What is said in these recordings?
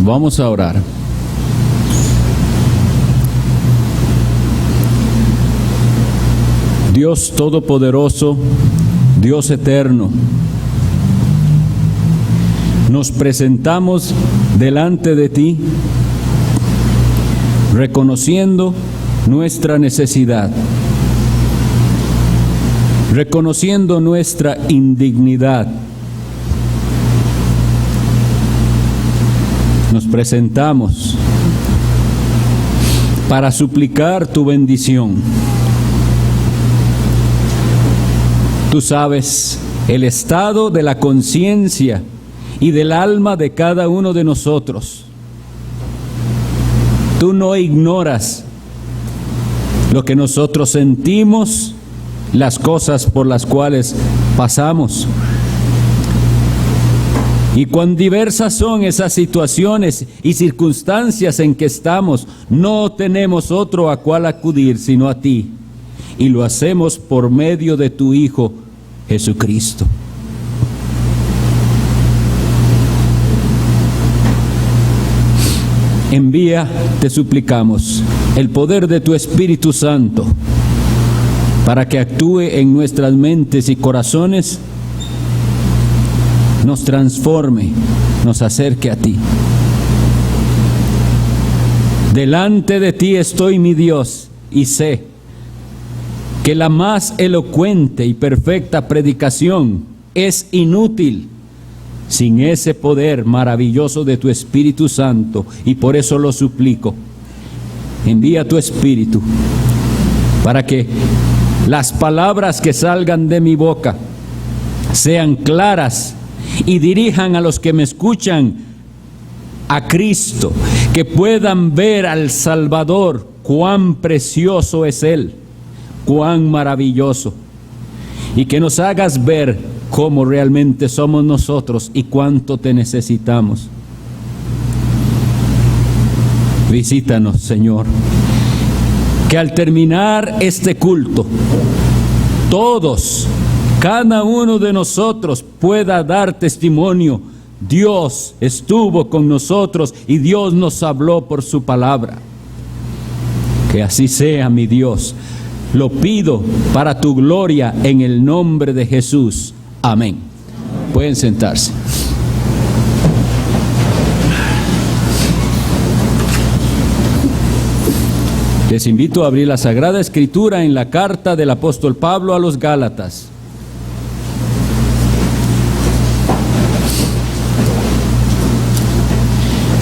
Vamos a orar. Dios Todopoderoso, Dios Eterno, nos presentamos delante de ti, reconociendo nuestra necesidad, reconociendo nuestra indignidad. Nos presentamos para suplicar tu bendición. Tú sabes el estado de la conciencia y del alma de cada uno de nosotros. Tú no ignoras lo que nosotros sentimos, las cosas por las cuales pasamos. Y cuán diversas son esas situaciones y circunstancias en que estamos, no tenemos otro a cual acudir sino a ti. Y lo hacemos por medio de tu Hijo, Jesucristo. Envía, te suplicamos, el poder de tu Espíritu Santo para que actúe en nuestras mentes y corazones, nos transforme, nos acerque a ti. Delante de ti estoy, mi Dios, y sé que la más elocuente y perfecta predicación es inútil sin ese poder maravilloso de tu Espíritu Santo, y por eso lo suplico. Envía tu Espíritu para que las palabras que salgan de mi boca sean claras y dirijan a los que me escuchan a Cristo, que puedan ver al Salvador, cuán precioso es Él, cuán maravilloso, y que nos hagas ver cómo realmente somos nosotros y cuánto te necesitamos. Visítanos, Señor, que al terminar este culto, todos, cada uno de nosotros pueda dar testimonio: Dios estuvo con nosotros y Dios nos habló por su palabra. Que así sea, mi Dios. Lo pido para tu gloria en el nombre de Jesús. Amén. Pueden sentarse. Les invito a abrir la Sagrada Escritura en la carta del apóstol Pablo a los Gálatas.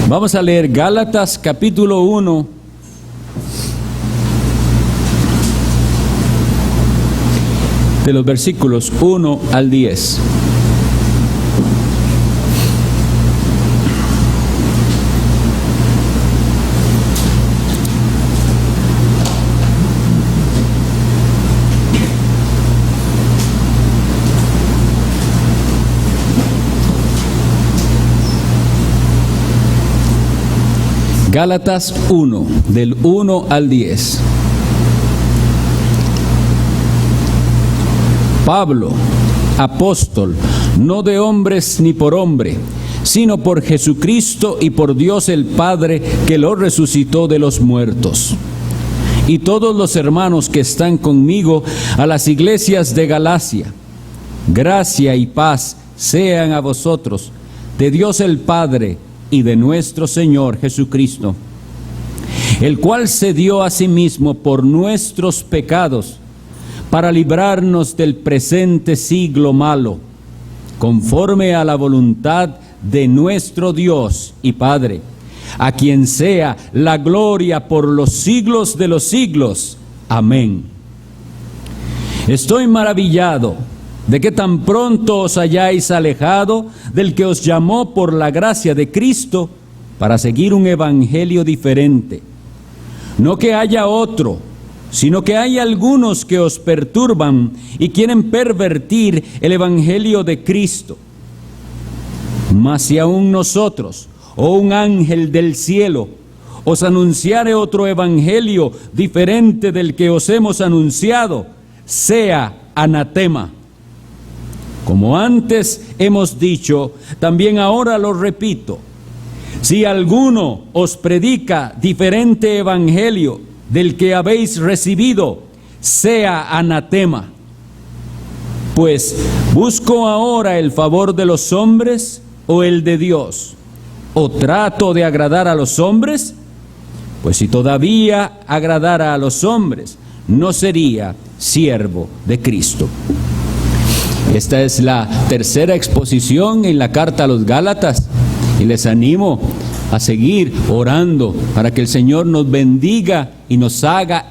Vamos a leer Gálatas capítulo 1, de los versículos 1 al 10. Gálatas 1, del 1 al 10. Pablo, apóstol, no de hombres ni por hombre, sino por Jesucristo y por Dios el Padre, que lo resucitó de los muertos. Y todos los hermanos que están conmigo a las iglesias de Galacia, gracia y paz sean a vosotros, de Dios el Padre y de nuestro Señor Jesucristo, el cual se dio a sí mismo por nuestros pecados, para librarnos del presente siglo malo, conforme a la voluntad de nuestro Dios y Padre, a quien sea la gloria por los siglos de los siglos. Amén. Estoy maravillado de que tan pronto os hayáis alejado del que os llamó por la gracia de Cristo para seguir un evangelio diferente. No que haya otro, sino que hay algunos que os perturban y quieren pervertir el evangelio de Cristo. Mas si aún nosotros, o un ángel del cielo, os anunciare otro evangelio diferente del que os hemos anunciado, sea anatema. Como antes hemos dicho, también ahora lo repito: Si alguno os predica diferente evangelio del que habéis recibido, sea anatema. Pues, ¿busco ahora el favor de los hombres o el de Dios? ¿O trato de agradar a los hombres? Pues si todavía agradara a los hombres, no sería siervo de Cristo. Esta es la tercera exposición en la carta a los Gálatas, y les animo a seguir orando para que el Señor nos bendiga y nos haga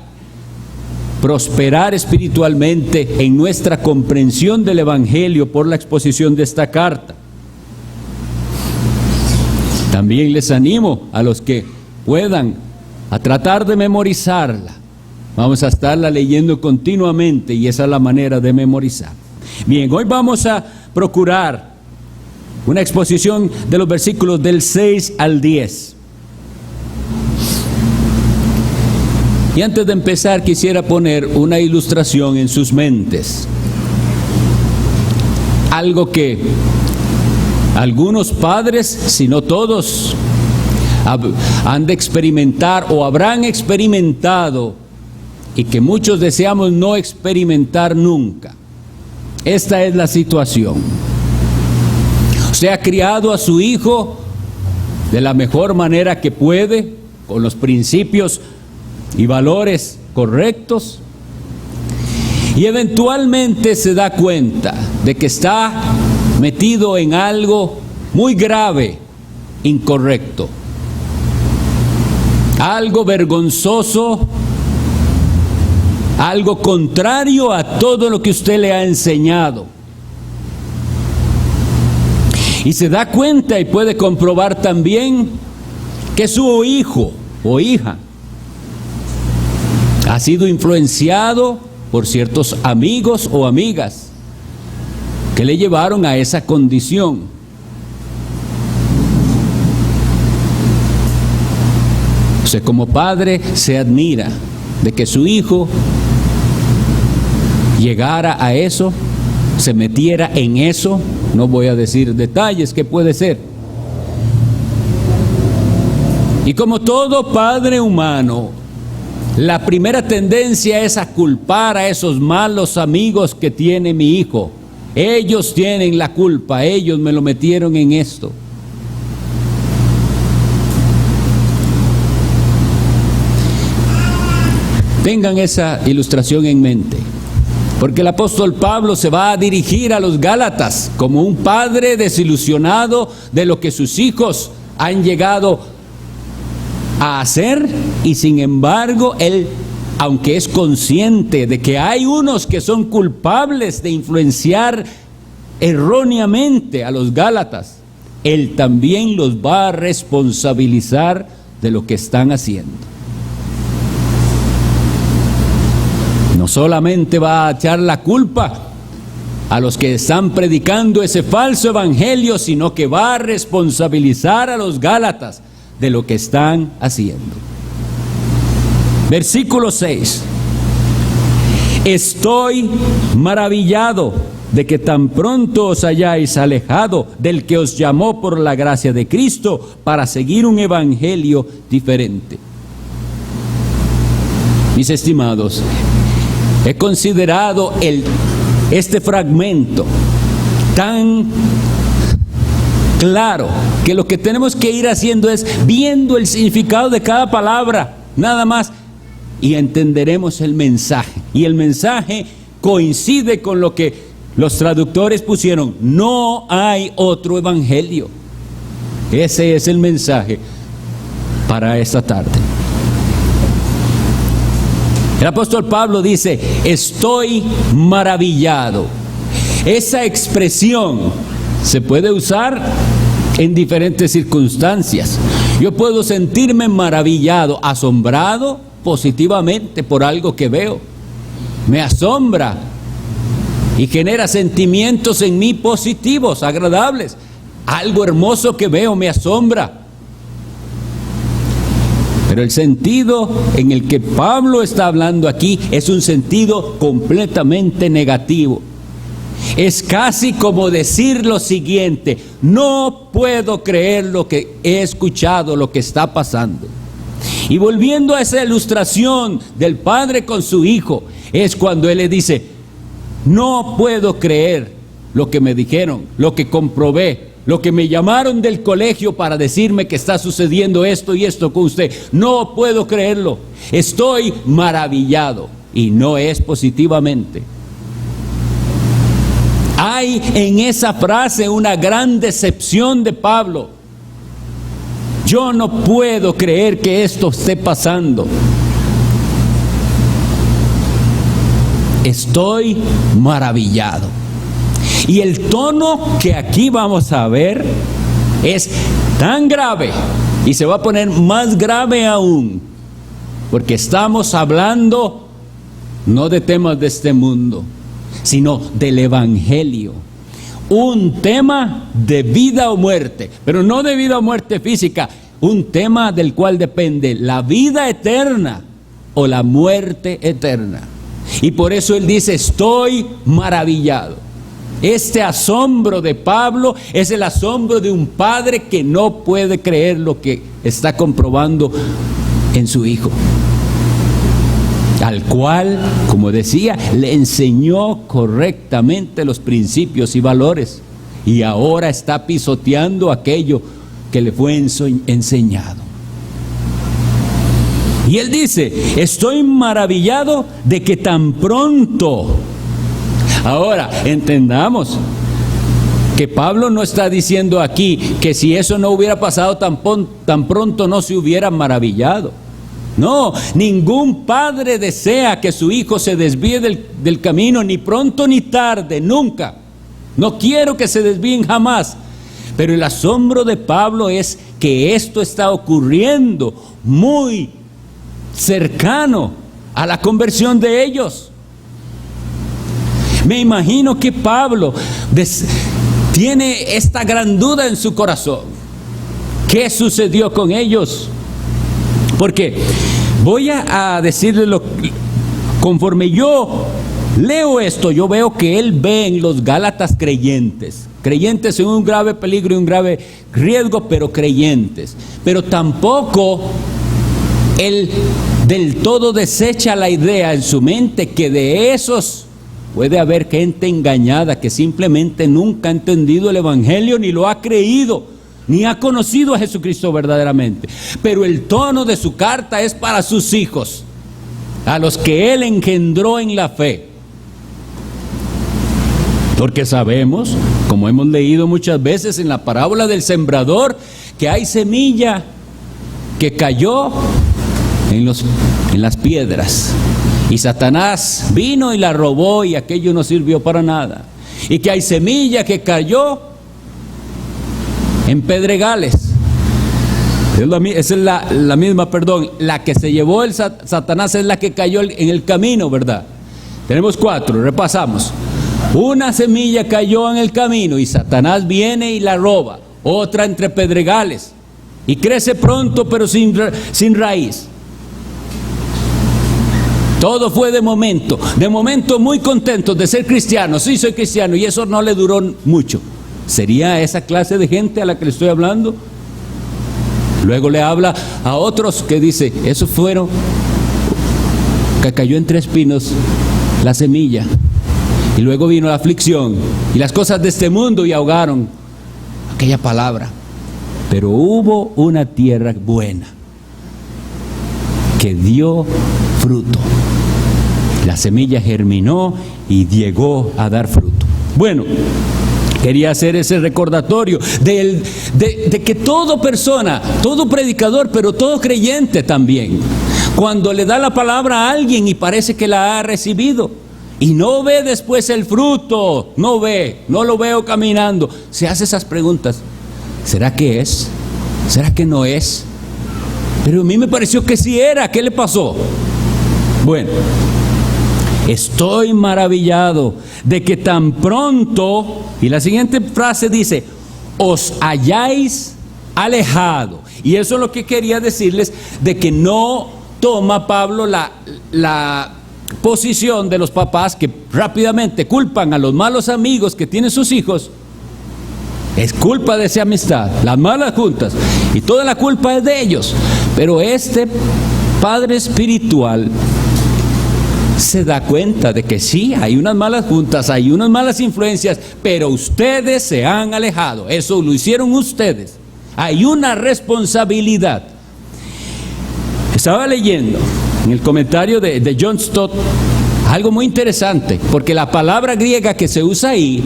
prosperar espiritualmente en nuestra comprensión del Evangelio por la exposición de esta carta. También les animo a los que puedan a tratar de memorizarla. Vamos a estarla leyendo continuamente y esa es la manera de memorizar. Bien, hoy vamos a procurar una exposición de los versículos del 6 al 10. Y antes de empezar quisiera poner una ilustración en sus mentes. Algo que algunos padres, si no todos, han de experimentar o habrán experimentado y que muchos deseamos no experimentar nunca. Esta es la situación. Usted ha criado a su hijo de la mejor manera que puede, con los principios y valores correctos, y eventualmente se da cuenta de que está metido en algo muy grave, incorrecto, algo vergonzoso, algo contrario a todo lo que usted le ha enseñado. Y se da cuenta y puede comprobar también que su hijo o hija ha sido influenciado por ciertos amigos o amigas que le llevaron a esa condición. Usted como padre se admira de que su hijo llegara a eso, se metiera en eso. No voy a decir detalles, que puede ser. Y como todo padre humano, la primera tendencia es a culpar a esos malos amigos que tiene mi hijo. Ellos tienen la culpa, ellos me lo metieron en esto. Tengan esa ilustración en mente, porque el apóstol Pablo se va a dirigir a los Gálatas como un padre desilusionado de lo que sus hijos han llegado a hacer, y sin embargo él, aunque es consciente de que hay unos que son culpables de influenciar erróneamente a los Gálatas, él también los va a responsabilizar de lo que están haciendo. No solamente va a echar la culpa a los que están predicando ese falso evangelio, sino que va a responsabilizar a los Gálatas de lo que están haciendo. Versículo 6. Estoy maravillado de que tan pronto os hayáis alejado del que os llamó por la gracia de Cristo para seguir un evangelio diferente. Mis estimados, he considerado este fragmento tan claro que lo que tenemos que ir haciendo es viendo el significado de cada palabra, nada más, y entenderemos el mensaje. Y el mensaje coincide con lo que los traductores pusieron: no hay otro evangelio. Ese es el mensaje para esta tarde. El apóstol Pablo dice: estoy maravillado. Esa expresión se puede usar en diferentes circunstancias. Yo puedo sentirme maravillado, asombrado positivamente por algo que veo. Me asombra y genera sentimientos en mí positivos, agradables. Algo hermoso que veo me asombra. Pero el sentido en el que Pablo está hablando aquí es un sentido completamente negativo. Es casi como decir lo siguiente: no puedo creer lo que he escuchado, lo que está pasando. Y volviendo a esa ilustración del padre con su hijo, es cuando él le dice: no puedo creer lo que me dijeron, lo que comprobé, lo que me llamaron del colegio para decirme que está sucediendo esto y esto con usted. No puedo creerlo. Estoy maravillado. Y no es positivamente. Hay en esa frase una gran decepción de Pablo. Yo no puedo creer que esto esté pasando. Estoy maravillado. Y el tono que aquí vamos a ver es tan grave, y se va a poner más grave aún, porque estamos hablando no de temas de este mundo, sino del Evangelio. Un tema de vida o muerte, pero no de vida o muerte física, un tema del cual depende la vida eterna o la muerte eterna. Y por eso él dice: estoy maravillado. Este asombro de Pablo es el asombro de un padre que no puede creer lo que está comprobando en su hijo, al cual, como decía, le enseñó correctamente los principios y valores, y ahora está pisoteando aquello que le fue enseñado. Y él dice: estoy maravillado de que tan pronto. Ahora, entendamos que Pablo no está diciendo aquí que si eso no hubiera pasado tan pronto no se hubiera maravillado. No, ningún padre desea que su hijo se desvíe del camino, ni pronto ni tarde, nunca. No quiero que se desvíen jamás. Pero el asombro de Pablo es que esto está ocurriendo muy cercano a la conversión de ellos. Me imagino que Pablo tiene esta gran duda en su corazón. ¿Qué sucedió con ellos? Porque voy a decirle conforme yo leo esto, yo veo que él ve en los Gálatas creyentes en un grave peligro y un grave riesgo, pero creyentes. Pero tampoco él del todo desecha la idea en su mente que de esos puede haber gente engañada que simplemente nunca ha entendido el Evangelio, ni lo ha creído, ni ha conocido a Jesucristo verdaderamente. Pero el tono de su carta es para sus hijos, a los que él engendró en la fe. Porque sabemos, como hemos leído muchas veces en la parábola del sembrador, que hay semilla que cayó en las piedras, y Satanás vino y la robó, y aquello no sirvió para nada. Y que hay semilla que cayó en pedregales. Esa es la misma, la que se llevó el Satanás es la que cayó en el camino, ¿verdad? Tenemos 4, repasamos. Una semilla cayó en el camino y Satanás viene y la roba. Otra entre pedregales y crece pronto, pero sin raíz. Todo fue de momento muy contentos de ser cristianos. Sí, soy cristiano, y eso no le duró mucho. ¿Sería esa clase de gente a la que le estoy hablando? Luego le habla a otros que dice: eso fueron que cayó entre espinos la semilla, y luego vino la aflicción y las cosas de este mundo y ahogaron aquella palabra. Pero hubo una tierra buena que dio fruto. La semilla germinó y llegó a dar fruto. Bueno, quería hacer ese recordatorio de que toda persona, todo predicador, pero todo creyente también, cuando le da la palabra a alguien y parece que la ha recibido y no ve después el fruto, no lo veo caminando, se hace esas preguntas: ¿será que es? ¿Será que no es? Pero a mí me pareció que sí era. ¿Qué le pasó? Bueno, estoy maravillado de que tan pronto, y la siguiente frase dice: os hayáis alejado. Y eso es lo que quería decirles, de que no toma Pablo la posición de los papás que rápidamente culpan a los malos amigos que tienen sus hijos. Es culpa de esa amistad, las malas juntas, y toda la culpa es de ellos. Pero este padre espiritual se da cuenta de que sí, hay unas malas juntas, hay unas malas influencias, pero ustedes se han alejado. Eso lo hicieron ustedes. Hay una responsabilidad. Estaba leyendo en el comentario de John Stott algo muy interesante, porque la palabra griega que se usa ahí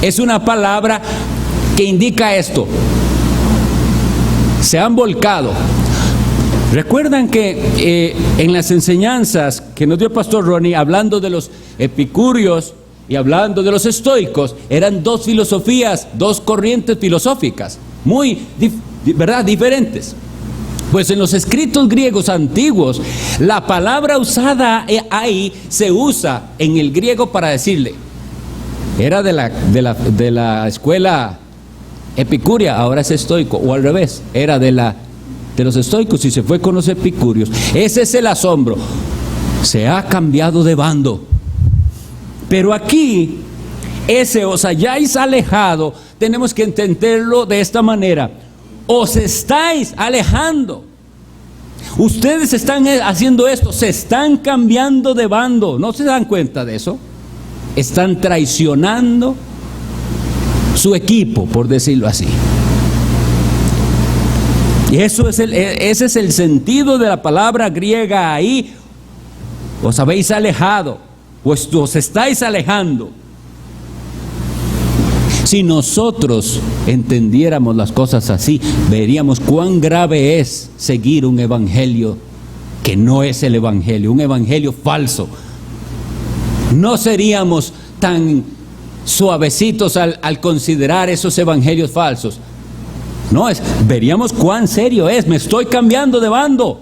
es una palabra que indica esto: se han volcado. Recuerdan que en las enseñanzas que nos dio Pastor Ronnie, hablando de los epicúreos y hablando de los estoicos, eran dos filosofías, dos corrientes filosóficas, muy ¿verdad? Diferentes. Pues en los escritos griegos antiguos, la palabra usada ahí se usa en el griego para decirle, era de la escuela epicúrea, ahora es estoico, o al revés, era de los estoicos y se fue con los epicúreos. Ese es el asombro. Se ha cambiado de bando. Pero aquí, os hayáis alejado, tenemos que entenderlo de esta manera. Os estáis alejando. Ustedes están haciendo esto, se están cambiando de bando. ¿No se dan cuenta de eso? Están traicionando su equipo, por decirlo así. Y ese es el sentido de la palabra griega ahí. Os habéis alejado, os estáis alejando. Si nosotros entendiéramos las cosas así, veríamos cuán grave es seguir un evangelio que no es el evangelio, un evangelio falso. No seríamos tan suavecitos al considerar esos evangelios falsos. No, veríamos cuán serio es. Me estoy cambiando de bando.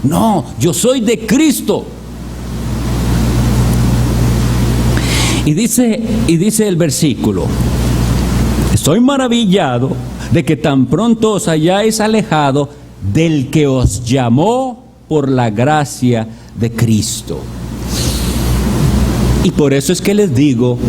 No, yo soy de Cristo. Y dice el versículo: estoy maravillado de que tan pronto os hayáis alejado del que os llamó por la gracia de Cristo. Y por eso es que les digo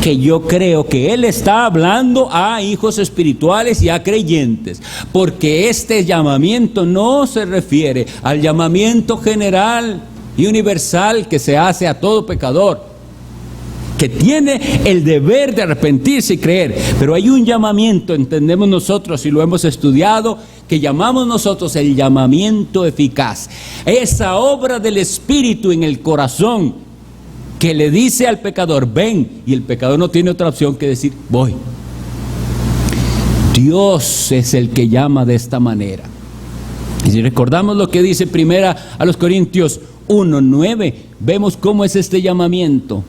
que yo creo que Él está hablando a hijos espirituales y a creyentes, porque este llamamiento no se refiere al llamamiento general y universal que se hace a todo pecador, que tiene el deber de arrepentirse y creer. Pero hay un llamamiento, entendemos nosotros y lo hemos estudiado, que llamamos nosotros el llamamiento eficaz. Esa obra del Espíritu en el corazón que le dice al pecador, ven, y el pecador no tiene otra opción que decir, voy. Dios es el que llama de esta manera. Y si recordamos lo que dice primera a los Corintios 1:9, vemos cómo es este llamamiento.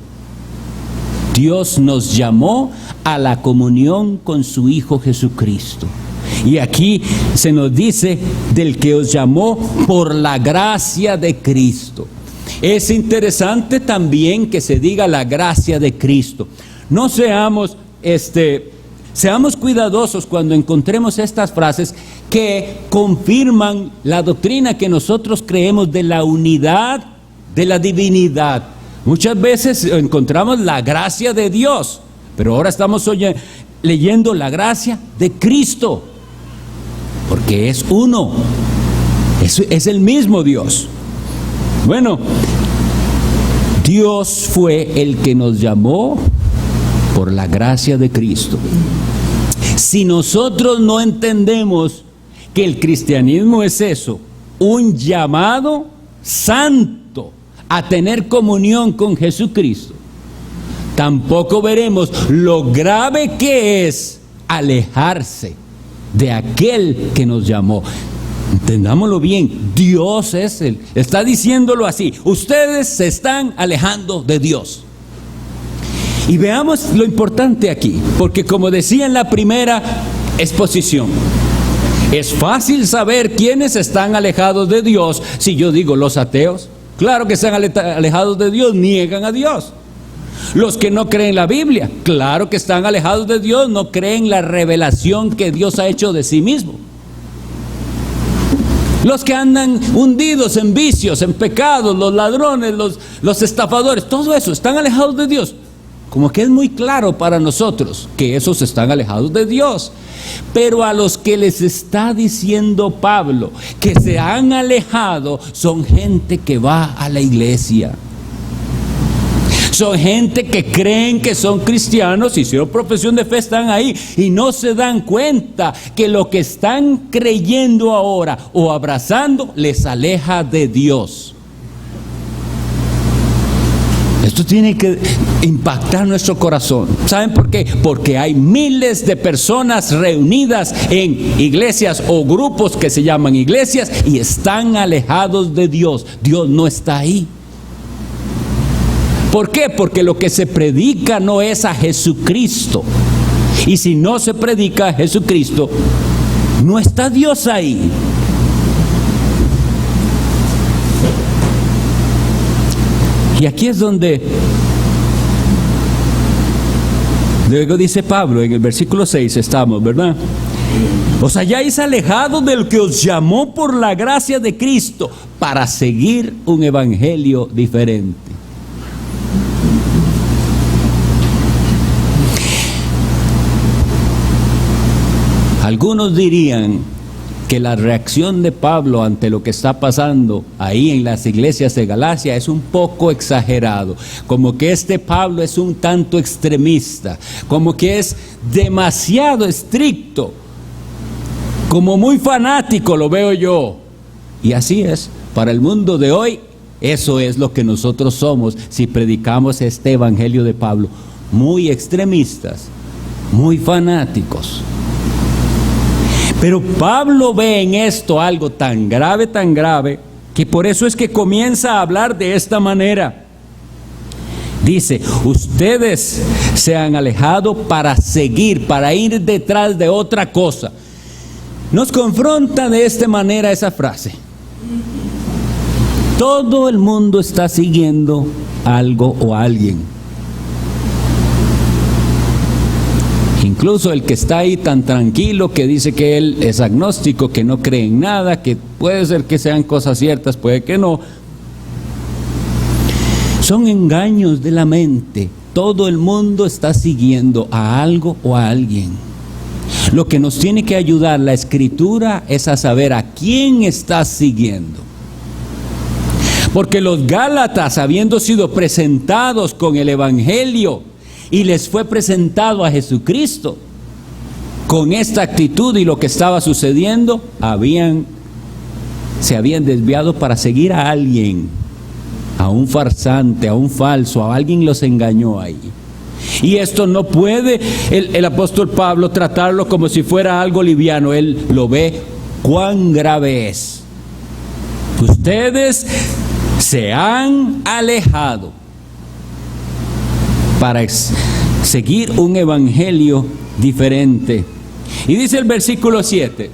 Dios nos llamó a la comunión con su Hijo Jesucristo. Y aquí se nos dice del que os llamó por la gracia de Cristo. Es interesante también que se diga la gracia de Cristo. No seamos cuidadosos cuando encontremos estas frases que confirman la doctrina que nosotros creemos de la unidad de la divinidad. Muchas veces encontramos la gracia de Dios, pero ahora estamos leyendo la gracia de Cristo, porque es uno, es el mismo Dios. Bueno, Dios fue el que nos llamó por la gracia de Cristo. Si nosotros no entendemos que el cristianismo es eso, un llamado santo a tener comunión con Jesucristo, tampoco veremos lo grave que es alejarse de aquel que nos llamó. Entendámoslo bien, Dios es Él. Está diciéndolo así: ustedes se están alejando de Dios. Y veamos lo importante aquí, porque como decía en la primera exposición, es fácil saber quiénes están alejados de Dios. Si yo digo los ateos, claro que están alejados de Dios, niegan a Dios. Los que no creen la Biblia, claro que están alejados de Dios, no creen la revelación que Dios ha hecho de sí mismo. Los que andan hundidos en vicios, en pecados, los ladrones, los estafadores, todo eso, están alejados de Dios. Como que es muy claro para nosotros que esos están alejados de Dios. Pero a los que les está diciendo Pablo que se han alejado, son gente que va a la iglesia. Son gente que creen que son cristianos, hicieron profesión de fe, están ahí y no se dan cuenta que lo que están creyendo ahora o abrazando les aleja de Dios. Esto tiene que impactar nuestro corazón. ¿Saben por qué? Porque hay miles de personas reunidas en iglesias o grupos que se llaman iglesias y están alejados de Dios. Dios no está ahí. ¿Por qué? Porque lo que se predica no es a Jesucristo. Y si no se predica a Jesucristo, no está Dios ahí. Y aquí es donde luego dice Pablo, en el versículo 6 estamos, ¿verdad? Os hayáis alejado del que os llamó por la gracia de Cristo para seguir un evangelio diferente. Algunos dirían que la reacción de Pablo ante lo que está pasando ahí en las iglesias de Galacia es un poco exagerado, como que Pablo es un tanto extremista, como que es demasiado estricto, como muy fanático, lo veo yo. Y así es, para el mundo de hoy, eso es lo que nosotros somos si predicamos este evangelio de Pablo, muy extremistas, muy fanáticos. Pero Pablo ve en esto algo tan grave, que por eso es que comienza a hablar de esta manera. Dice, ustedes se han alejado para seguir, para ir detrás de otra cosa. Nos confronta de esta manera esa frase. Todo el mundo está siguiendo algo o a alguien. Incluso el que está ahí tan tranquilo, que dice que él es agnóstico, que no cree en nada, que puede ser que sean cosas ciertas, puede que no. Son engaños de la mente. Todo el mundo está siguiendo a algo o a alguien. Lo que nos tiene que ayudar la Escritura es a saber a quién estás siguiendo. Porque los Gálatas, habiendo sido presentados con el Evangelio, y les fue presentado a Jesucristo, con esta actitud y lo que estaba sucediendo, se habían desviado para seguir a alguien, a un farsante, a un falso, a alguien los engañó ahí. Y esto no puede el apóstol Pablo tratarlo como si fuera algo liviano. Él lo ve cuán grave es. Ustedes se han alejado para seguir un evangelio diferente. Y dice el versículo 7,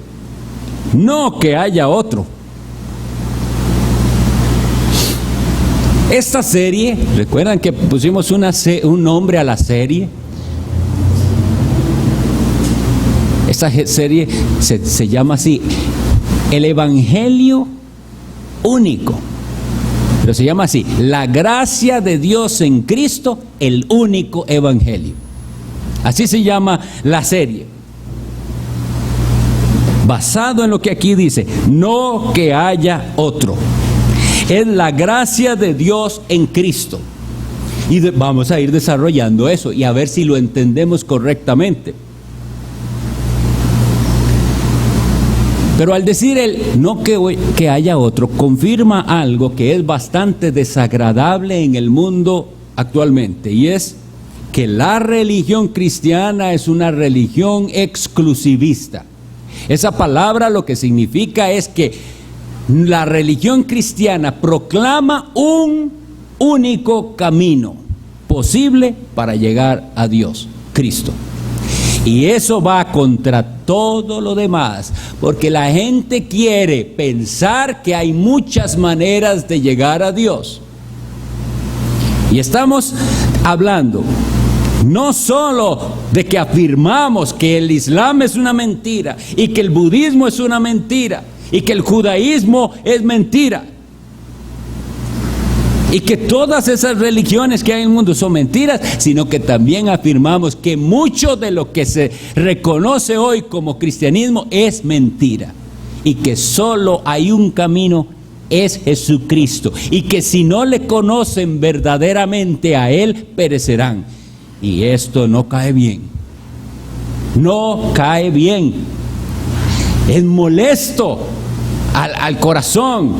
no que haya otro. Esta serie, ¿recuerdan que pusimos un nombre a la serie? Esta serie se llama así, el Evangelio Único. Pero se llama así, la gracia de Dios en Cristo, el único evangelio. Así se llama la serie. Basado en lo que aquí dice, no que haya otro. Es la gracia de Dios en Cristo. Y vamos a ir desarrollando eso y a ver si lo entendemos correctamente. Pero al decir no que haya otro, confirma algo que es bastante desagradable en el mundo actualmente, y es que la religión cristiana es una religión exclusivista. Esa palabra lo que significa es que la religión cristiana proclama un único camino posible para llegar a Dios, Cristo. Y eso va contra todo lo demás, porque la gente quiere pensar que hay muchas maneras de llegar a Dios. Y estamos hablando no solo de que afirmamos que el Islam es una mentira y que el budismo es una mentira y que el judaísmo es mentira, y que todas esas religiones que hay en el mundo son mentiras, sino que también afirmamos que mucho de lo que se reconoce hoy como cristianismo es mentira, y que solo hay un camino, es Jesucristo, y que si no le conocen verdaderamente a Él, perecerán. Y esto no cae bien, no cae bien, es molesto al corazón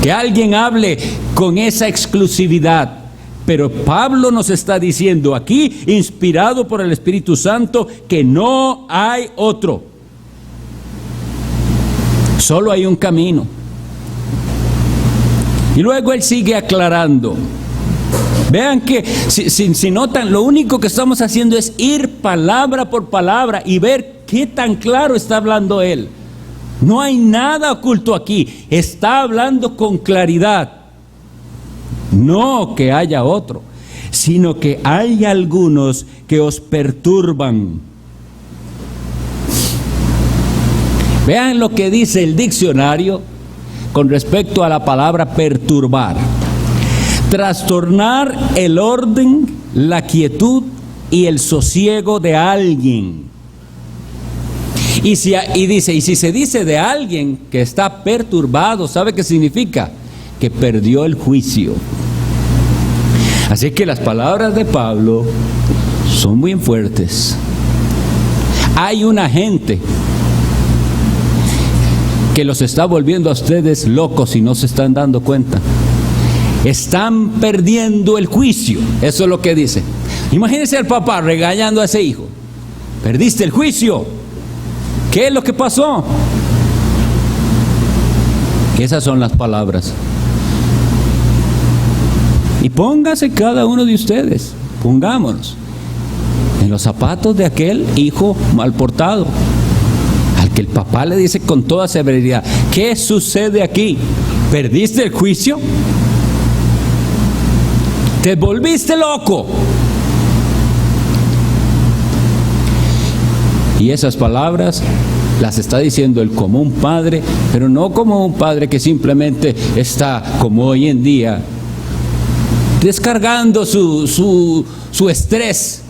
que alguien hable con esa exclusividad. Pero Pablo nos está diciendo aquí, inspirado por el Espíritu Santo, que no hay otro. Solo hay un camino. Y luego él sigue aclarando. Vean que, si notan, lo único que estamos haciendo es ir palabra por palabra y ver qué tan claro está hablando él. No hay nada oculto aquí, está hablando con claridad. No que haya otro, sino que hay algunos que os perturban. Vean lo que dice el diccionario con respecto a la palabra perturbar: trastornar el orden, la quietud y el sosiego de alguien. Y si se dice de alguien que está perturbado, ¿sabe qué significa? Que perdió el juicio. Así que las palabras de Pablo son muy fuertes. Hay una gente que los está volviendo a ustedes locos y no se están dando cuenta. Están perdiendo el juicio. Eso es lo que dice. Imagínense al papá regañando a ese hijo: perdiste el juicio. ¿Qué es lo que pasó? Esas son las palabras. Y póngase cada uno de ustedes, pongámonos en los zapatos de aquel hijo mal portado, al que el papá le dice con toda severidad: ¿qué sucede aquí? ¿Perdiste el juicio? ¿Te volviste loco? Y esas palabras las está diciendo él como un padre, pero no como un padre que simplemente está, como hoy en día, descargando su estrés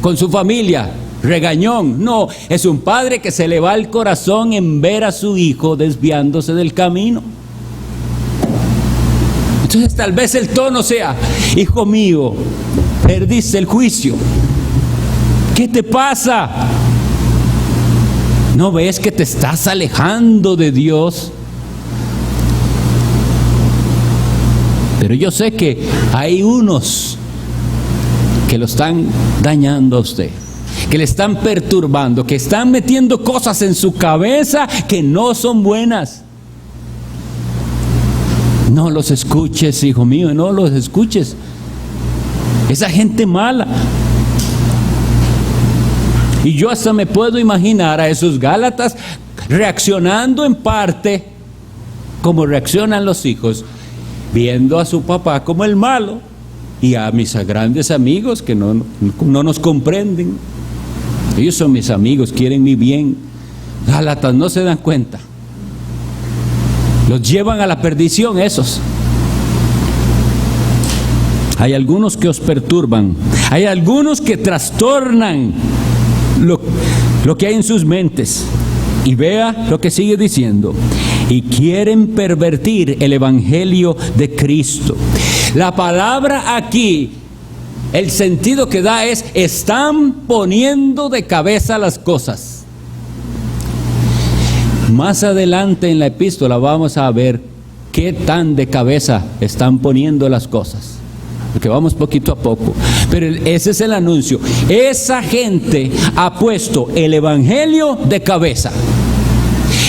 con su familia, regañón. No, es un padre que se le va el corazón en ver a su hijo desviándose del camino. Entonces tal vez el tono sea: hijo mío, perdiste el juicio. ¿Qué te pasa? ¿No ves que te estás alejando de Dios? Pero yo sé que hay unos que lo están dañando a usted, que le están perturbando, que están metiendo cosas en su cabeza que no son buenas. No los escuches, hijo mío, no los escuches. Esa gente mala. Y yo hasta me puedo imaginar a esos Gálatas reaccionando en parte como reaccionan los hijos, viendo a su papá como el malo y a mis grandes amigos que no nos comprenden. Ellos son mis amigos, quieren mi bien. Gálatas no se dan cuenta. Los llevan a la perdición esos. Hay algunos que os perturban, hay algunos que trastornan lo que hay en sus mentes. Y vea lo que sigue diciendo: y quieren pervertir el evangelio de Cristo. La palabra aquí, el sentido que da es: están poniendo de cabeza las cosas. Más adelante en la epístola vamos a ver qué tan de cabeza están poniendo las cosas, porque vamos poquito a poco. Pero ese es el anuncio. Esa gente ha puesto el evangelio de cabeza.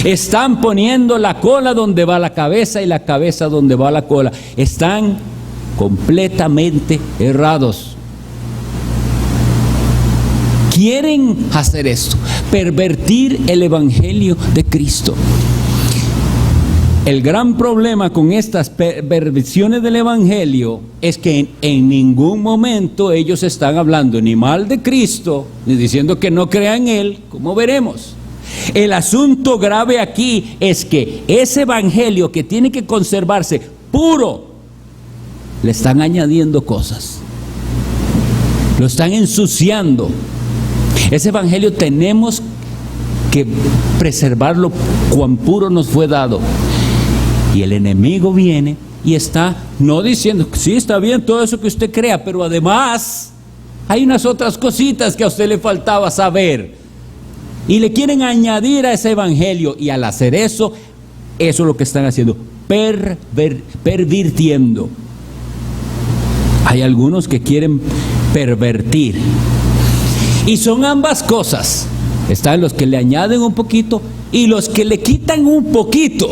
Están poniendo la cola donde va la cabeza y la cabeza donde va la cola. Están completamente errados. Quieren hacer esto, pervertir el evangelio de Cristo. El gran problema con estas perversiones del evangelio es que en ningún momento ellos están hablando ni mal de Cristo, ni diciendo que no crean en Él, como veremos, El asunto grave aquí es que ese evangelio que tiene que conservarse puro, le están añadiendo cosas, lo están ensuciando. Ese evangelio tenemos que preservarlo cuán puro nos fue dado. Y el enemigo viene y está no diciendo, sí, está bien todo eso que usted crea, pero además hay unas otras cositas que a usted le faltaba saber. Y le quieren añadir a ese evangelio, y al hacer eso, eso es lo que están haciendo, pervirtiendo. Hay algunos que quieren pervertir, y son ambas cosas. Están los que le añaden un poquito y los que le quitan un poquito.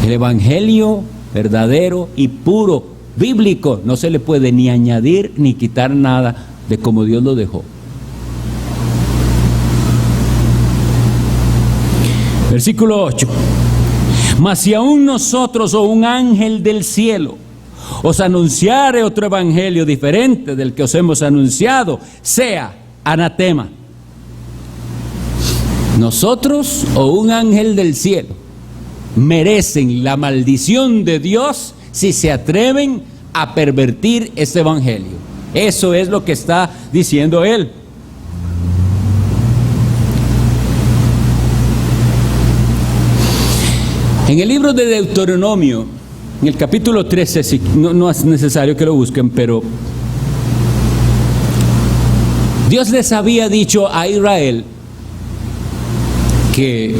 El evangelio verdadero y puro, bíblico, no se le puede ni añadir ni quitar nada de como Dios lo dejó. Versículo 8. Mas si aún nosotros o un ángel del cielo os anunciare otro evangelio diferente del que os hemos anunciado, sea anatema. Nosotros o un ángel del cielo merecen la maldición de Dios si se atreven a pervertir este evangelio. Eso es lo que está diciendo él. En el libro de Deuteronomio, en el capítulo 13, no es necesario que lo busquen, pero Dios les había dicho a Israel que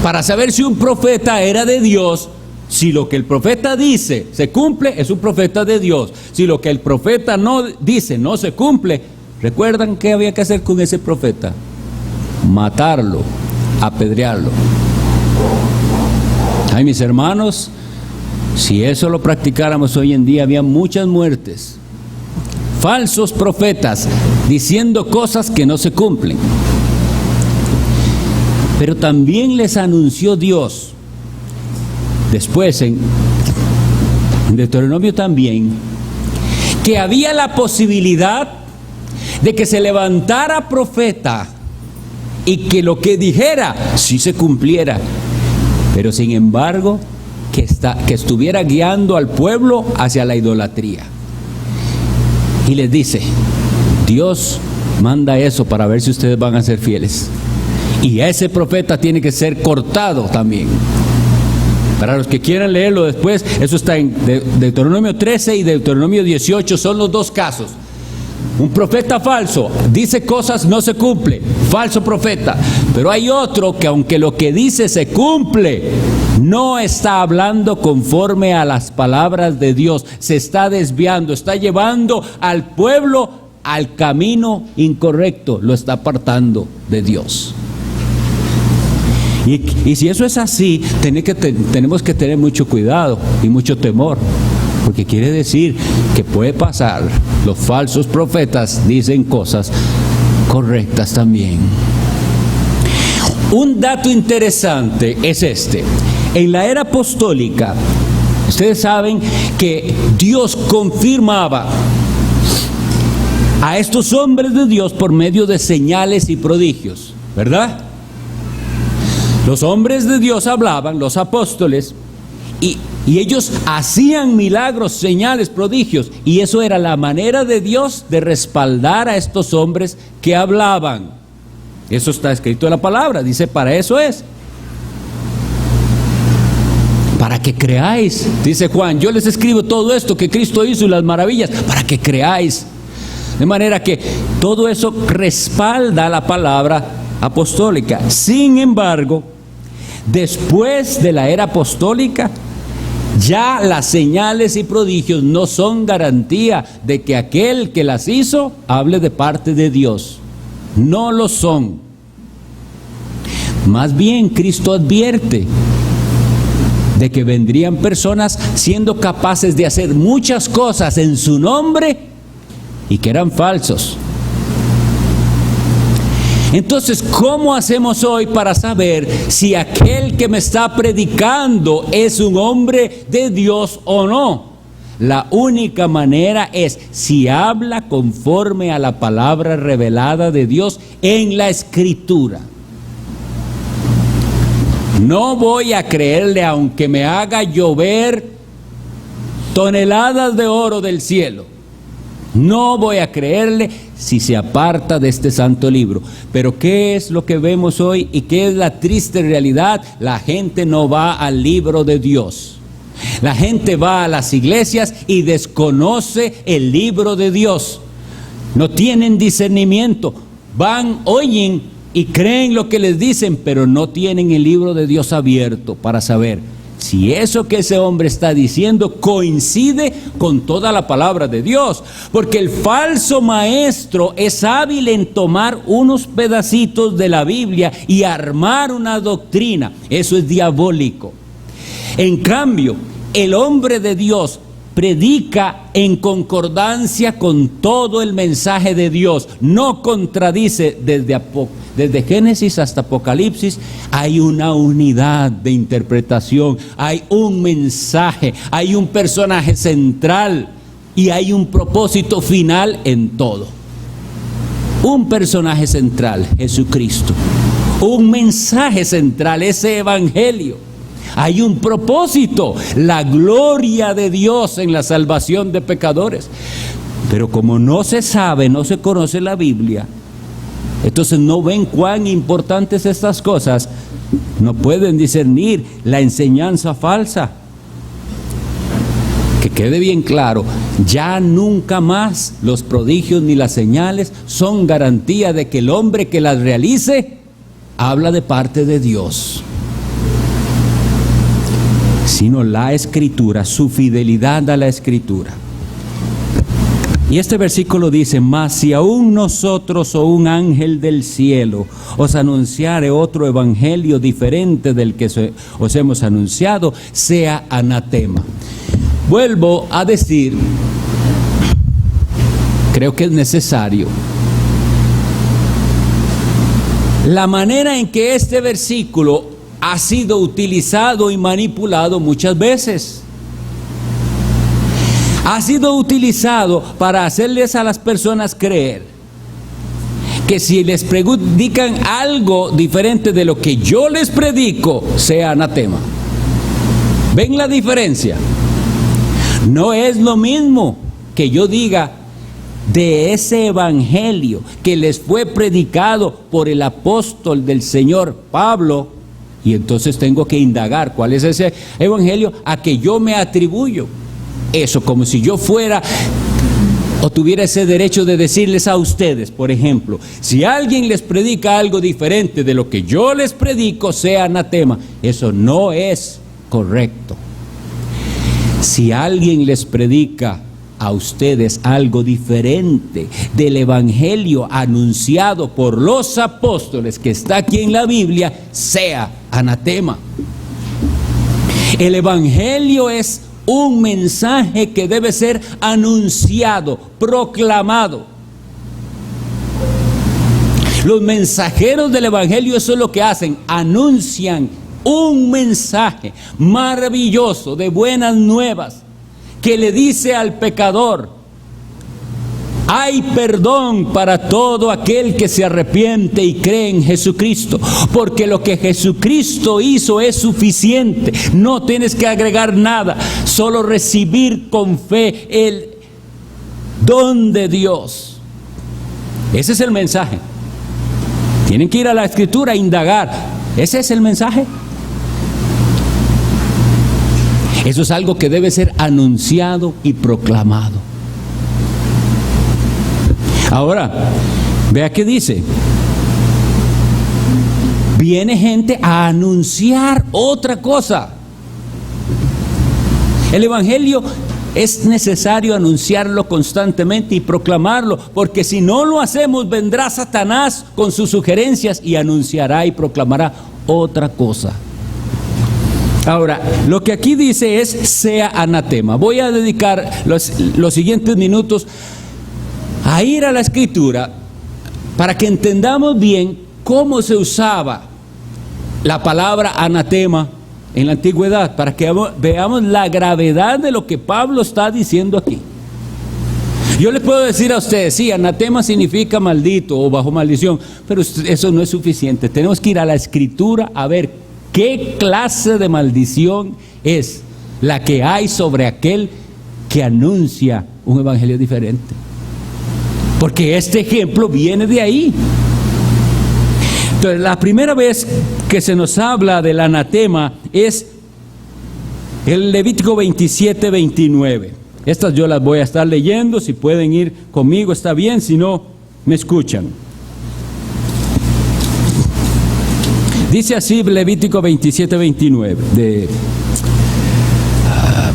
para saber si un profeta era de Dios, si lo que el profeta dice se cumple, es un profeta de Dios. Si lo que el profeta no dice no se cumple, ¿recuerdan qué había que hacer con ese profeta? Matarlo, apedrearlo. Ay, mis hermanos, si eso lo practicáramos hoy en día, había muchas muertes. Falsos profetas diciendo cosas que no se cumplen. Pero también les anunció Dios, después en Deuteronomio también, que había la posibilidad de que se levantara profeta y que lo que dijera sí se cumpliera, pero sin embargo que estuviera guiando al pueblo hacia la idolatría. Y les dice, Dios manda eso para ver si ustedes van a ser fieles. Y ese profeta tiene que ser cortado también. Para los que quieran leerlo después, eso está en Deuteronomio 13 y Deuteronomio 18, son los dos casos. Un profeta falso, dice cosas, no se cumple, falso profeta. Pero hay otro que aunque lo que dice se cumple, no está hablando conforme a las palabras de Dios, se está desviando, está llevando al pueblo al camino incorrecto, lo está apartando de Dios. Y si eso es así, tenemos que tener mucho cuidado y mucho temor, porque quiere decir que puede pasar, los falsos profetas dicen cosas correctas también. Un dato interesante es este: en la era apostólica, ustedes saben que Dios confirmaba a estos hombres de Dios por medio de señales y prodigios, ¿verdad? Los hombres de Dios hablaban, los apóstoles, y ellos hacían milagros, señales, prodigios, y eso era la manera de Dios de respaldar a estos hombres que hablaban. Eso está escrito en la palabra, dice, para eso es. Para que creáis, dice Juan, yo les escribo todo esto que Cristo hizo y las maravillas, para que creáis. De manera que todo eso respalda la palabra apostólica. Sin embargo, después de la era apostólica, ya las señales y prodigios no son garantía de que aquel que las hizo hable de parte de Dios. No lo son. Más bien, Cristo advierte de que vendrían personas siendo capaces de hacer muchas cosas en su nombre y que eran falsos. Entonces, ¿cómo hacemos hoy para saber si aquel que me está predicando es un hombre de Dios o no? La única manera es si habla conforme a la palabra revelada de Dios en la Escritura. No voy a creerle aunque me haga llover toneladas de oro del cielo. No voy a creerle si se aparta de este santo libro. Pero ¿qué es lo que vemos hoy y qué es la triste realidad? La gente no va al libro de Dios. La gente va a las iglesias y desconoce el libro de Dios. No tienen discernimiento. Van, oyen y creen lo que les dicen, pero no tienen el libro de Dios abierto para saber si eso que ese hombre está diciendo coincide con toda la palabra de Dios. Porque el falso maestro es hábil en tomar unos pedacitos de la Biblia y armar una doctrina. Eso es diabólico. En cambio, el hombre de Dios predica en concordancia con todo el mensaje de Dios. No contradice desde Génesis hasta Apocalipsis. Hay una unidad de interpretación, hay un mensaje, hay un personaje central y hay un propósito final en todo. Un personaje central, Jesucristo. Un mensaje central, ese evangelio. Hay un propósito, la gloria de Dios en la salvación de pecadores. Pero como no se sabe, no se conoce la Biblia, entonces no ven cuán importantes estas cosas, no pueden discernir la enseñanza falsa. Que quede bien claro, ya nunca más los prodigios ni las señales son garantía de que el hombre que las realice habla de parte de Dios, sino la Escritura, su fidelidad a la Escritura. Y este versículo dice: mas si aún nosotros o un ángel del cielo os anunciare otro evangelio diferente del que os hemos anunciado, sea anatema. Vuelvo a decir, creo que es necesario, la manera en que este versículo ha sido utilizado y manipulado muchas veces. Ha sido utilizado para hacerles a las personas creer que si les predican algo diferente de lo que yo les predico, sea anatema. ¿Ven la diferencia? No es lo mismo que yo diga de ese evangelio que les fue predicado por el apóstol del Señor Pablo, y entonces tengo que indagar cuál es ese evangelio a que yo me atribuyo. Eso como si yo fuera o tuviera ese derecho de decirles a ustedes, por ejemplo, si alguien les predica algo diferente de lo que yo les predico, sea anatema. Eso no es correcto. Si alguien les predica a ustedes algo diferente del evangelio anunciado por los apóstoles que está aquí en la Biblia, sea anatema. El evangelio es un mensaje que debe ser anunciado, proclamado. Los mensajeros del evangelio, eso es lo que hacen, anuncian un mensaje maravilloso de buenas nuevas que le dice al pecador: hay perdón para todo aquel que se arrepiente y cree en Jesucristo, porque lo que Jesucristo hizo es suficiente. No tienes que agregar nada, solo recibir con fe el don de Dios. Ese es el mensaje. Tienen que ir a la Escritura a indagar. Ese es el mensaje. Eso es algo que debe ser anunciado y proclamado. Ahora, vea qué dice. Viene gente a anunciar otra cosa. El evangelio es necesario anunciarlo constantemente y proclamarlo, porque si no lo hacemos, vendrá Satanás con sus sugerencias y anunciará y proclamará otra cosa. Ahora, lo que aquí dice es sea anatema. Voy a dedicar los siguientes minutos a ir a la Escritura para que entendamos bien cómo se usaba la palabra anatema en la antigüedad, para que veamos la gravedad de lo que Pablo está diciendo aquí. Yo le puedo decir a ustedes, sí, anatema significa maldito o bajo maldición, pero eso no es suficiente. Tenemos que ir a la Escritura a ver qué clase de maldición es la que hay sobre aquel que anuncia un evangelio diferente. Porque este ejemplo viene de ahí. Entonces, la primera vez que se nos habla del anatema es el Levítico 27-29. Estas yo las voy a estar leyendo, si pueden ir conmigo está bien, si no, me escuchan. Dice así Levítico 27-29.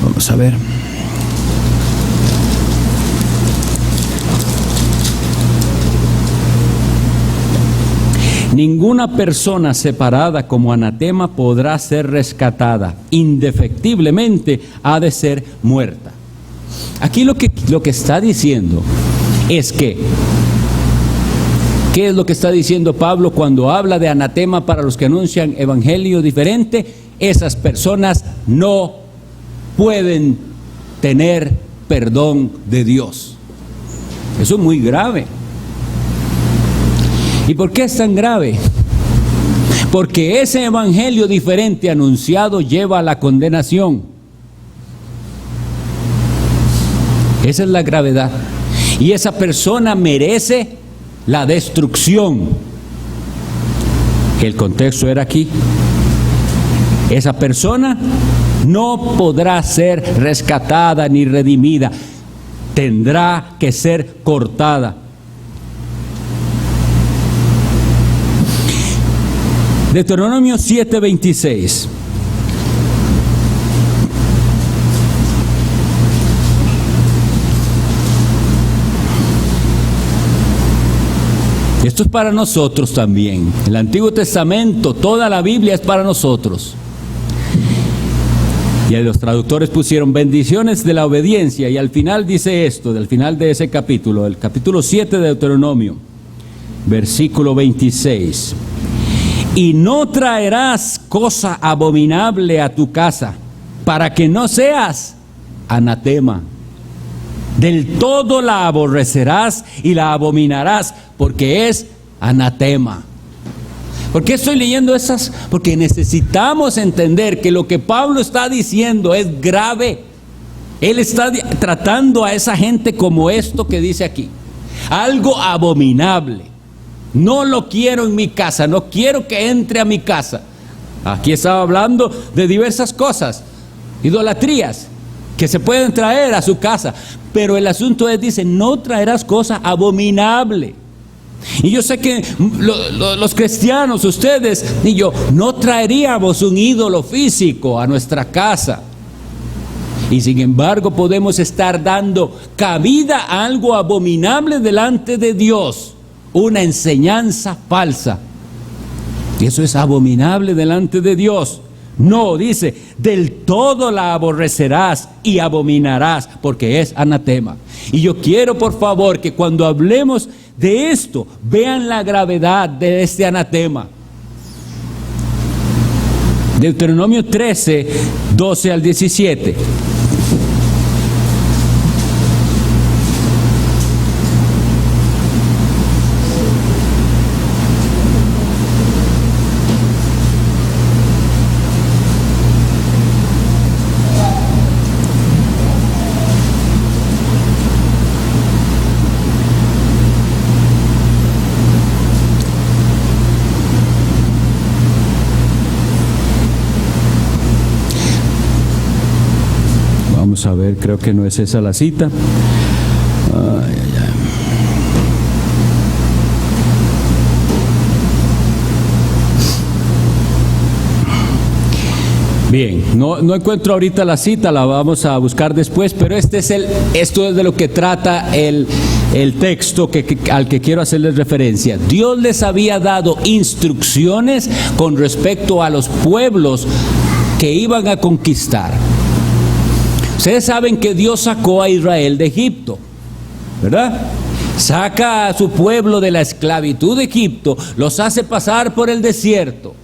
Vamos a ver. Ninguna persona separada como anatema podrá ser rescatada. Indefectiblemente ha de ser muerta. Aquí lo que está diciendo es que, ¿qué es lo que está diciendo Pablo cuando habla de anatema para los que anuncian evangelio diferente? Esas personas no pueden tener perdón de Dios. Eso es muy grave. ¿Y por qué es tan grave? Porque ese evangelio diferente anunciado lleva a la condenación. Esa es la gravedad. Y esa persona merece la destrucción. El contexto era aquí. Esa persona no podrá ser rescatada ni redimida. Tendrá que ser cortada. Deuteronomio 7:26. Esto es para nosotros también. El Antiguo Testamento, toda la Biblia es para nosotros. Y los traductores pusieron bendiciones de la obediencia, y al final dice esto, al final de ese capítulo, el capítulo 7 de Deuteronomio, versículo 26. Y no traerás cosa abominable a tu casa, para que no seas anatema. Del todo la aborrecerás y la abominarás, porque es anatema. ¿Por qué estoy leyendo esas? Porque necesitamos entender que lo que Pablo está diciendo es grave. Él está tratando a esa gente como esto que dice aquí. Algo abominable. No lo quiero en mi casa, no quiero que entre a mi casa. Aquí estaba hablando de diversas cosas, idolatrías, que se pueden traer a su casa. Pero el asunto es, dice, no traerás cosa abominable. Y yo sé que los cristianos, ustedes y yo, no traeríamos un ídolo físico a nuestra casa. Y sin embargo podemos estar dando cabida a algo abominable delante de Dios. Una enseñanza falsa. Y eso es abominable delante de Dios. No, dice, del todo la aborrecerás y abominarás, porque es anatema. Y yo quiero, por favor, que cuando hablemos de esto, vean la gravedad de este anatema. Deuteronomio 13, 12 al 17. A ver, creo que no es esa la cita. Ay, ay, ay. Bien, no encuentro ahorita la cita, la vamos a buscar después, pero esto es de lo que trata el texto al que quiero hacerles referencia. Dios les había dado instrucciones con respecto a los pueblos que iban a conquistar. Ustedes saben que Dios sacó a Israel de Egipto, ¿verdad? Saca a su pueblo de la esclavitud de Egipto, los hace pasar por el desierto.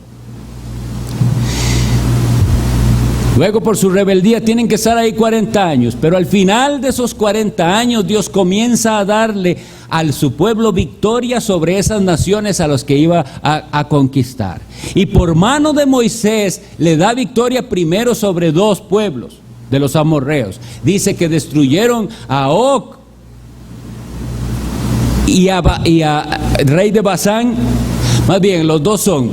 Luego por su rebeldía tienen que estar ahí 40 años, pero al final de esos 40 años Dios comienza a darle a su pueblo victoria sobre esas naciones a las que iba a conquistar. Y por mano de Moisés le da victoria primero sobre 2 pueblos de los amorreos. Dice que destruyeron a Og y a rey de Basán. Más bien, los 2 son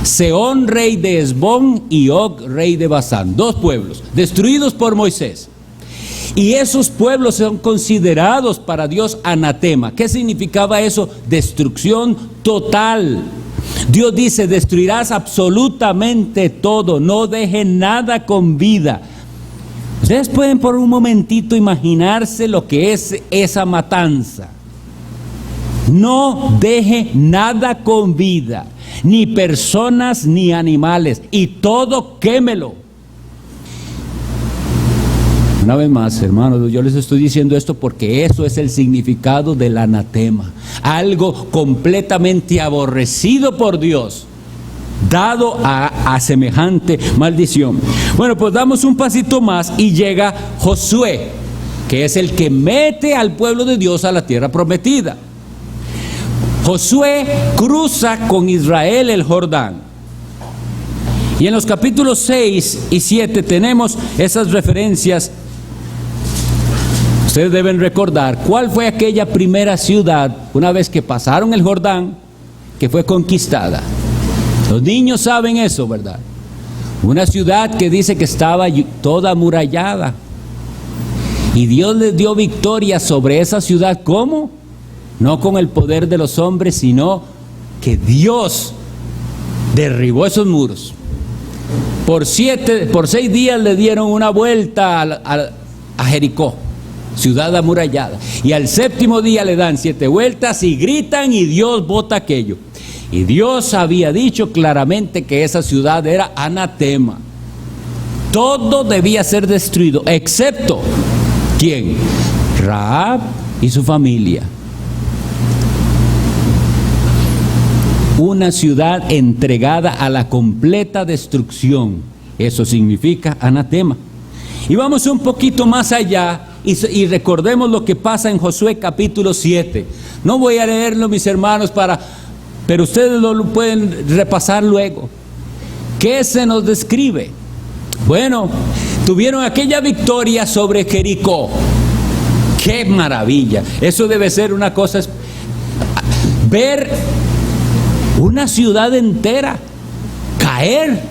Sehón, rey de Hesbón, y Og, rey de Basán. 2 pueblos destruidos por Moisés. Y esos pueblos son considerados para Dios anatema. ¿Qué significaba eso? Destrucción total. Dios dice: destruirás absolutamente todo, no dejen nada con vida. Ustedes pueden por un momentito imaginarse lo que es esa matanza. No deje nada con vida, ni personas ni animales, y todo quémelo. Una vez más, hermanos, yo les estoy diciendo esto porque eso es el significado del anatema. Algo completamente aborrecido por Dios, dado a semejante maldición. Bueno, pues damos un pasito más y llega Josué, que es el que mete al pueblo de Dios a la tierra prometida. Josué cruza con Israel el Jordán. Y en los capítulos 6 y 7 tenemos esas referencias. Ustedes deben recordar cuál fue aquella primera ciudad, una vez que pasaron el Jordán, que fue conquistada. Los niños saben eso, ¿verdad? Una ciudad que dice que estaba toda amurallada. Y Dios les dio victoria sobre esa ciudad. ¿Cómo? No con el poder de los hombres, sino que Dios derribó esos muros. Por 6 días le dieron una vuelta a Jericó, ciudad amurallada. Y al 7º día le dan 7 vueltas y gritan, y Dios bota aquello. Y Dios había dicho claramente que esa ciudad era anatema. Todo debía ser destruido, excepto ¿quién? Rahab y su familia. Una ciudad entregada a la completa destrucción. Eso significa anatema. Y vamos un poquito más allá y recordemos lo que pasa en Josué capítulo 7. No voy a leerlo, mis hermanos, pero ustedes lo pueden repasar luego. ¿Qué se nos describe? Bueno, tuvieron aquella victoria sobre Jericó. ¡Qué maravilla! Eso debe ser una cosa, ver una ciudad entera caer.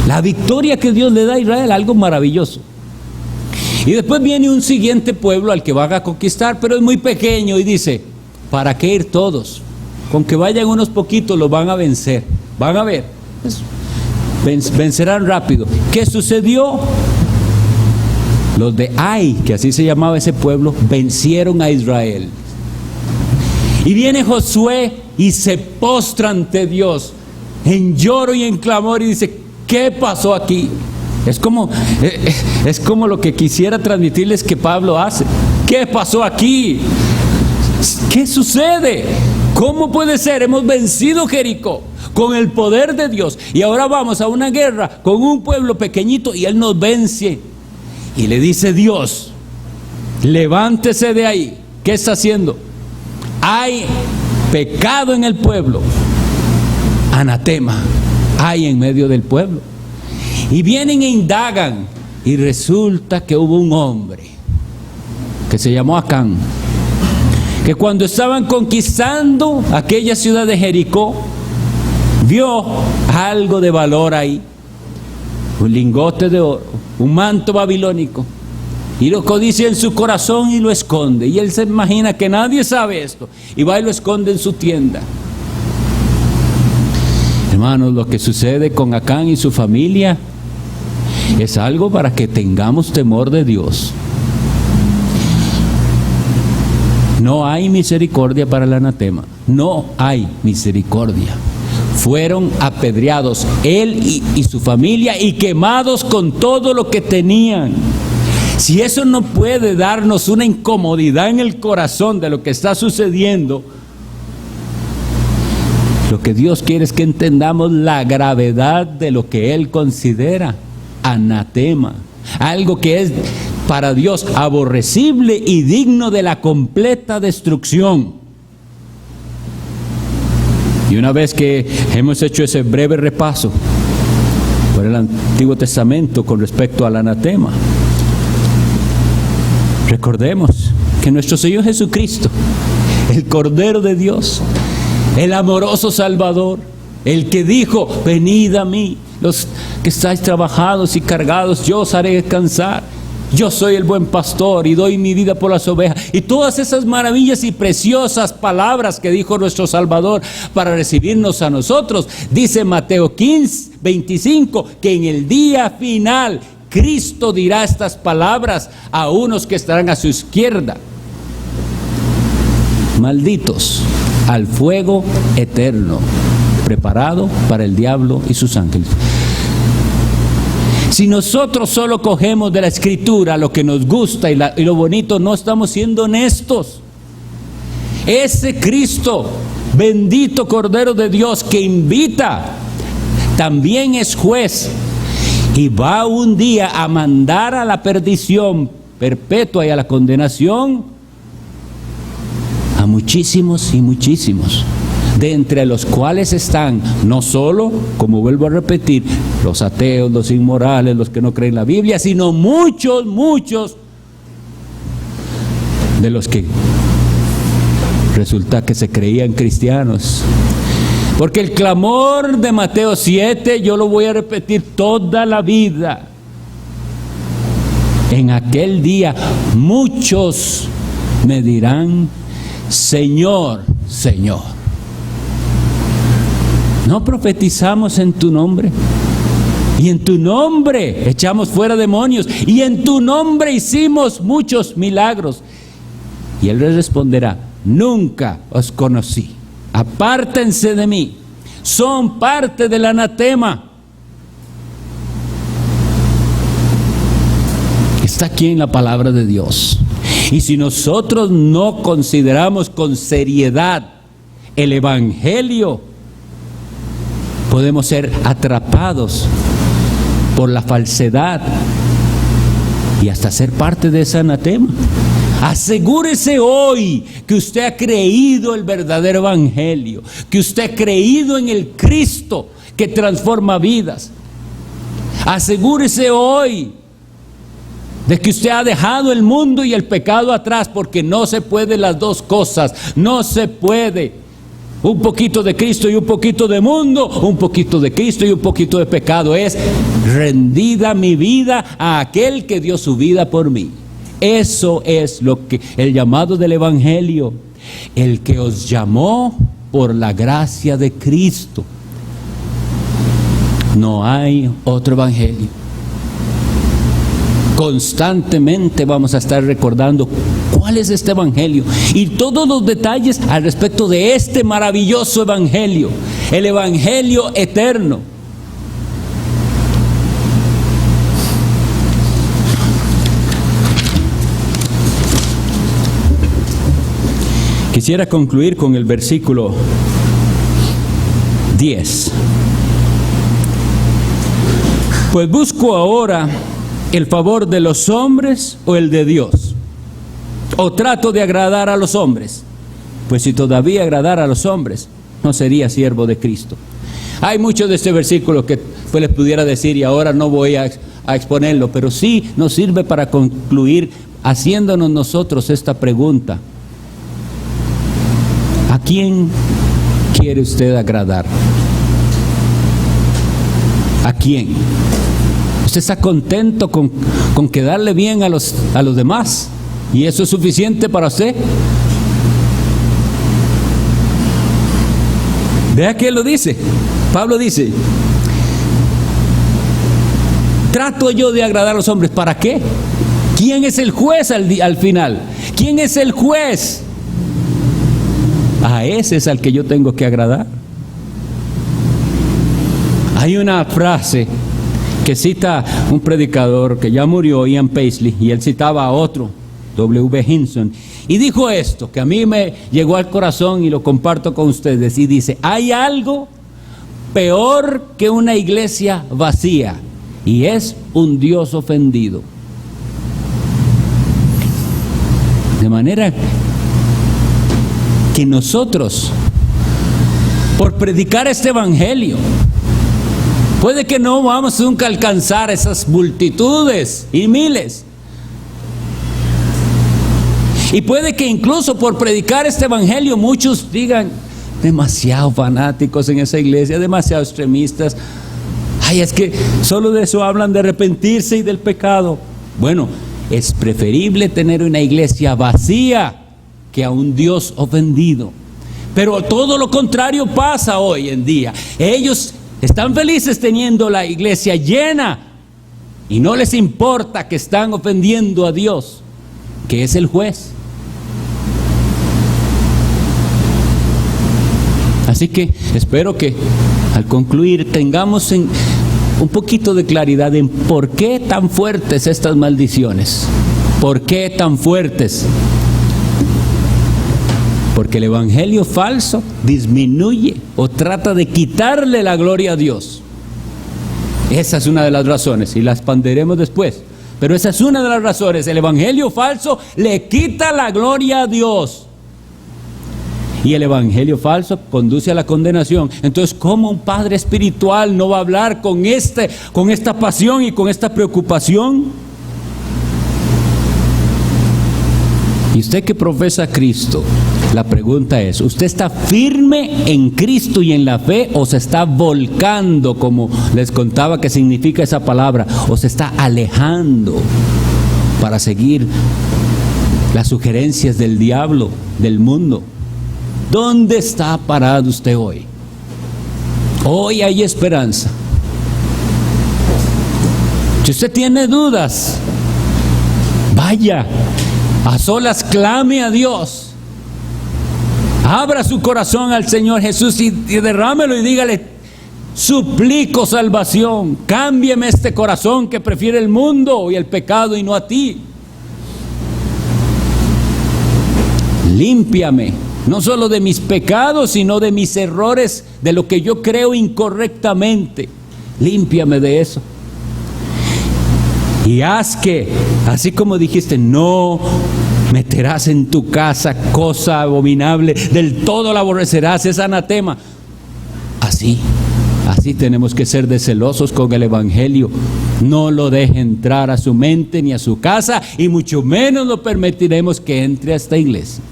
La victoria que Dios le da a Israel, algo maravilloso. Y después viene un siguiente pueblo al que van a conquistar, pero es muy pequeño, y dice: ¿para qué ir todos? Con que vayan unos poquitos los van a vencer. Van a ver, vencerán rápido. ¿Qué sucedió? Los de Ai, que así se llamaba ese pueblo, vencieron a Israel. Y viene Josué y se postra ante Dios en lloro y en clamor, y dice: ¿qué pasó aquí? Es como lo que quisiera transmitirles que Pablo hace. ¿Qué pasó aquí? ¿Qué sucede? ¿Cómo puede ser? Hemos vencido Jericó con el poder de Dios, y ahora vamos a una guerra con un pueblo pequeñito y Él nos vence. Y le dice Dios: levántese de ahí. ¿Qué está haciendo? Hay pecado en el pueblo, anatema hay en medio del pueblo. Y vienen e indagan, y resulta que hubo un hombre que se llamó Acán, que cuando estaban conquistando aquella ciudad de Jericó, vio algo de valor ahí, un lingote de oro, un manto babilónico, y lo codicia en su corazón y lo esconde. Y él se imagina que nadie sabe esto, y va y lo esconde en su tienda. Hermanos, lo que sucede con Acán y su familia es algo para que tengamos temor de Dios. No hay misericordia para el anatema. No hay misericordia. Fueron apedreados él y su familia, y quemados con todo lo que tenían. Si eso no puede darnos una incomodidad en el corazón de lo que está sucediendo, lo que Dios quiere es que entendamos la gravedad de lo que Él considera. anatema, algo que es para Dios aborrecible y digno de la completa destrucción. Y una vez que hemos hecho ese breve repaso por el Antiguo Testamento con respecto al anatema, recordemos que nuestro Señor Jesucristo, el Cordero de Dios, el amoroso Salvador, el que dijo: venid a mí, los que estáis trabajados y cargados, yo os haré descansar. Yo soy el buen pastor y doy mi vida por las ovejas. Y todas esas maravillas y preciosas palabras que dijo nuestro Salvador para recibirnos a nosotros. Dice Mateo 15:25 que en el día final Cristo dirá estas palabras a unos que estarán a su izquierda: malditos al fuego eterno, preparado para el diablo y sus ángeles. Si nosotros solo cogemos de la Escritura lo que nos gusta y lo bonito, no estamos siendo honestos. Ese Cristo, bendito Cordero de Dios, que invita, también es juez y va un día a mandar a la perdición perpetua y a la condenación a muchísimos y muchísimos, de entre los cuales están no solo, como vuelvo a repetir, los ateos, los inmorales, los que no creen la Biblia, sino muchos de los que resulta que se creían cristianos. Porque el clamor de Mateo 7, yo lo voy a repetir toda la vida: en aquel día muchos me dirán: Señor, Señor, ¿no profetizamos en tu nombre? Y en tu nombre echamos fuera demonios, y en tu nombre hicimos muchos milagros. Y Él les responderá: nunca os conocí, apártense de mí, son parte del anatema. Está aquí en la palabra de Dios. Y si nosotros no consideramos con seriedad el Evangelio, podemos ser atrapados por la falsedad y hasta ser parte de ese anatema. Asegúrese hoy que usted ha creído el verdadero Evangelio, que usted ha creído en el Cristo que transforma vidas. Asegúrese hoy de que usted ha dejado el mundo y el pecado atrás, porque no se puede las dos cosas, no se puede. Un poquito de Cristo y un poquito de mundo, un poquito de Cristo y un poquito de pecado. Es rendida mi vida a aquel que dio su vida por mí. Eso es lo que el llamado del Evangelio, el que os llamó por la gracia de Cristo. No hay otro Evangelio. Constantemente vamos a estar recordando cuál es este Evangelio y todos los detalles al respecto de este maravilloso Evangelio, el Evangelio eterno. Quisiera concluir con el versículo 10. Pues busco ahora el favor de los hombres o el de Dios, o trato de agradar a los hombres. Pues si todavía agradara a los hombres, no sería siervo de Cristo. Hay mucho de este versículo que pues les pudiera decir, y ahora no voy a exponerlo, pero sí nos sirve para concluir haciéndonos nosotros esta pregunta: ¿a quién quiere usted agradar? ¿A quién? ¿Usted está contento con quedarle bien a los demás? ¿Y eso es suficiente para usted? Vea que él lo dice. Pablo dice: trato yo de agradar a los hombres. ¿Para qué? ¿Quién es el juez al final? ¿Quién es el juez? A ese es al que yo tengo que agradar. Hay una frase que cita un predicador que ya murió, Ian Paisley, y él citaba a otro, W. Hinson, y dijo esto, que a mí me llegó al corazón y lo comparto con ustedes, y dice: hay algo peor que una iglesia vacía, y es un Dios ofendido. De manera que nosotros, por predicar este evangelio, puede que no vamos nunca a alcanzar esas multitudes y miles. Y puede que incluso por predicar este evangelio muchos digan, demasiado fanáticos en esa iglesia, demasiado extremistas. Ay, es que solo de eso hablan, de arrepentirse y del pecado. Bueno, es preferible tener una iglesia vacía que a un Dios ofendido. Pero todo lo contrario pasa hoy en día. Ellos están felices teniendo la iglesia llena y no les importa que están ofendiendo a Dios, que es el juez. Así que espero que al concluir tengamos un poquito de claridad en por qué tan fuertes estas maldiciones. ¿Por qué tan fuertes? Porque el evangelio falso disminuye o trata de quitarle la gloria a Dios. Esa es una de las razones y la expandiremos después. Pero esa es una de las razones. El evangelio falso le quita la gloria a Dios. Y el evangelio falso conduce a la condenación. Entonces, ¿cómo un padre espiritual no va a hablar con esta pasión y con esta preocupación? Y usted que profesa a Cristo, la pregunta es, ¿usted está firme en Cristo y en la fe o se está volcando, como les contaba que significa esa palabra, o se está alejando para seguir las sugerencias del diablo, del mundo? ¿Dónde está parado usted hoy? Hoy hay esperanza. Si usted tiene dudas, vaya, a solas clame a Dios. Abra su corazón al Señor Jesús y derrámelo y dígale, suplico salvación, cámbiame este corazón que prefiere el mundo y el pecado y no a ti. Límpiame. No solo de mis pecados, sino de mis errores, de lo que yo creo incorrectamente. Límpiame de eso. Y haz que, así como dijiste, no meterás en tu casa cosa abominable, del todo la aborrecerás, es anatema. Así tenemos que ser de celosos con el evangelio. No lo deje entrar a su mente ni a su casa, y mucho menos lo permitiremos que entre a esta iglesia.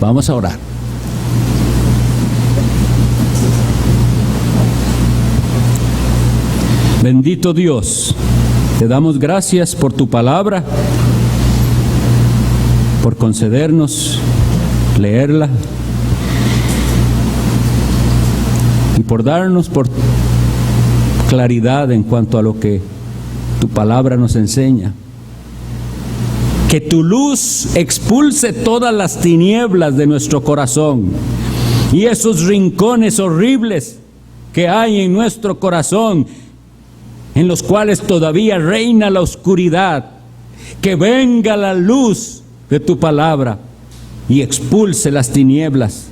Vamos a orar. Bendito Dios, te damos gracias por tu palabra, por concedernos leerla y por darnos por claridad en cuanto a lo que tu palabra nos enseña. Que tu luz expulse todas las tinieblas de nuestro corazón y esos rincones horribles que hay en nuestro corazón, en los cuales todavía reina la oscuridad. Que venga la luz de tu palabra y expulse las tinieblas.